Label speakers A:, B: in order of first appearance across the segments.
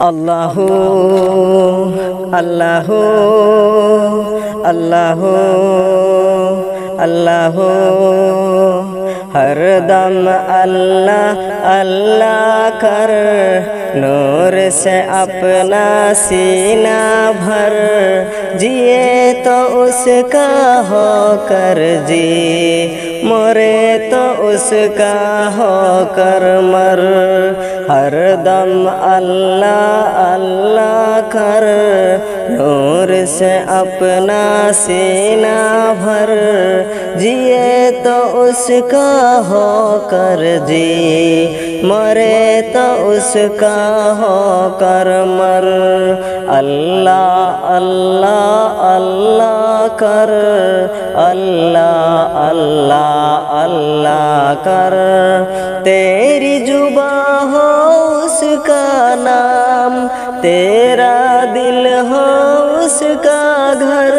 A: अल्लाहु अल्लाहु अल्लाहु अल्लाहु हर दम अल्लाह अल्लाह कर, नूर से अपना सीना भर, जिए तो उसका हो कर जी, मरे तो उसका हो कर मर। हर दम अल्लाह अल्लाह कर, नूर से अपना सीना भर, जिए तो उसका हो कर जी, मरे तो उसका हो कर मर। अल्लाह अल्लाह अल्लाह कर, अल्लाह अल्लाह अल्लाह कर, तेरी जुबां हो उसका नाम, तेरा दिल हो उसका घर,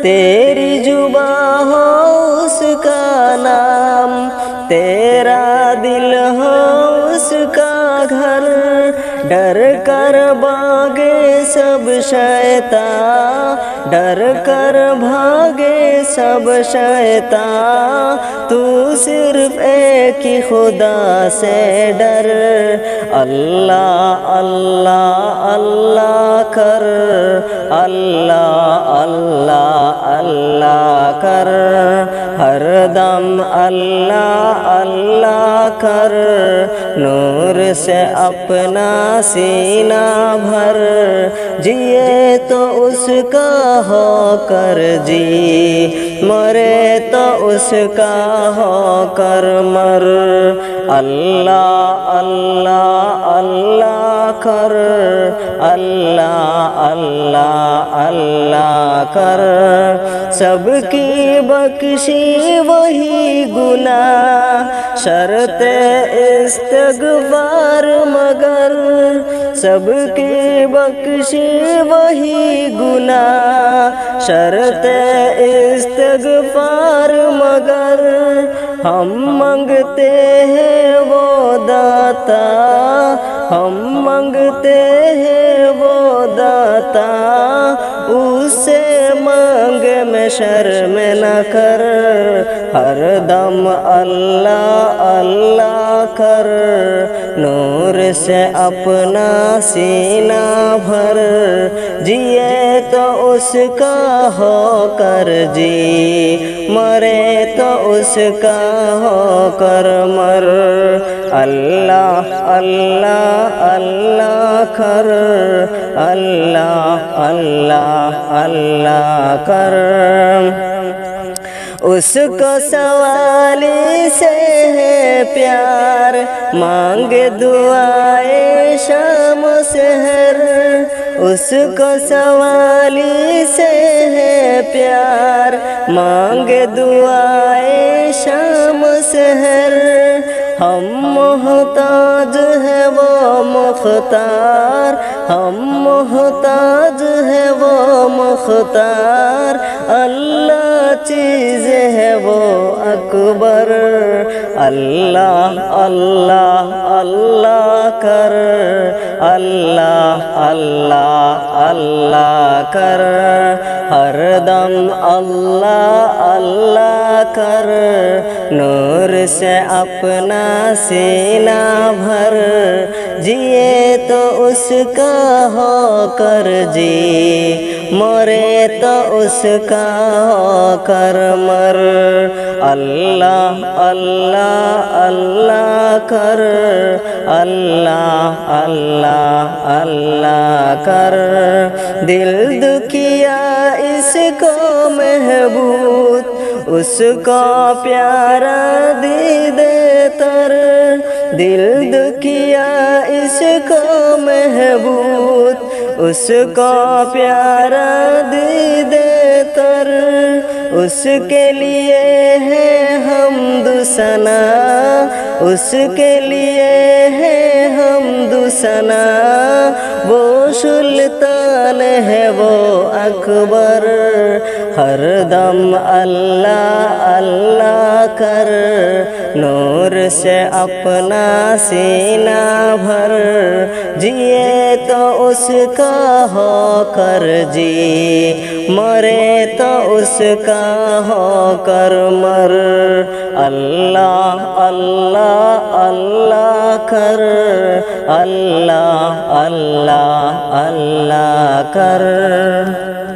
A: तेरी जुबां हो उसका नाम, तेरा दिल हो उसका घर। डर कर भागे सब शैतान, डर कर भागे सब शैतान, तू सिर्फ एक ही खुदा से डर। अल्लाह अल्लाह अल्लाह कर, अल्लाह अल्लाह अल्लाह कर, हर दम अल्लाह अल्लाह कर, नूर से अपना सीना भर, जिए तो उसका हो कर जी, मरे तो उसका हो कर मर। अल्लाह अल्लाह अल्लाह कर, अल्लाह अल्लाह अल्लाह कर, सबकी बख्शी वही गुनाह, शर्त इस्तग़फ़ार मगर, सबकी बख्शी वही गुनाह, शर्त इस्तग़फ़ार मगर, हम मांगते हैं वो दाता, हम मांगते हैं वो दाता, उससे मांग में शर्म न कर। हर दम अल्लाह अल्लाह कर, नूर से अपना सीना भर, जिए तो उसका हो कर जी, मरे तो उसका हो कर मर। अल्लाह अल्लाह अल्लाह कर, अल्लाह अल्लाह अल्लाह कर, उसको सवाली से है प्यार, मांगे दुआए शाम सहर, उसको सवाली से है प्यार, मांगे दुआए शाम सहर, हम मोहताज है वो मुख्तार, हम मोहताज है वो मुख्तार, अल्लाह चीज़ है वो अकबर। अल्लाह अल्लाह अल्लाह कर, अल्लाह अल्लाह अल्लाह कर, हर दम अल्लाह अल्लाह कर, नूर से अपना सीना भर, जिए तो उसका हो कर जी, मरे तो उसका हो कर मर। अल्लाह अल्लाह अल्लाह कर, अल्लाह अल्लाह अल्लाह कर, दिल दुखिया इसको महबूब, उसको प्यारा दीदे तर, दिल दुखिया इसको महबूब, उसको प्यारा दीदे तर, उसके लिए है हमदु सना, उसके लिए है हमदु सना, वो सुल्तान है वो अकबर। हर दम अल्लाह अल्लाह कर, नूर से अपना सीना भर, जिए تو اس کا ہو کر جی، مرے تو اس کا ہو کر مر، اللہ اللہ اللہ کر، اللہ اللہ اللہ کر۔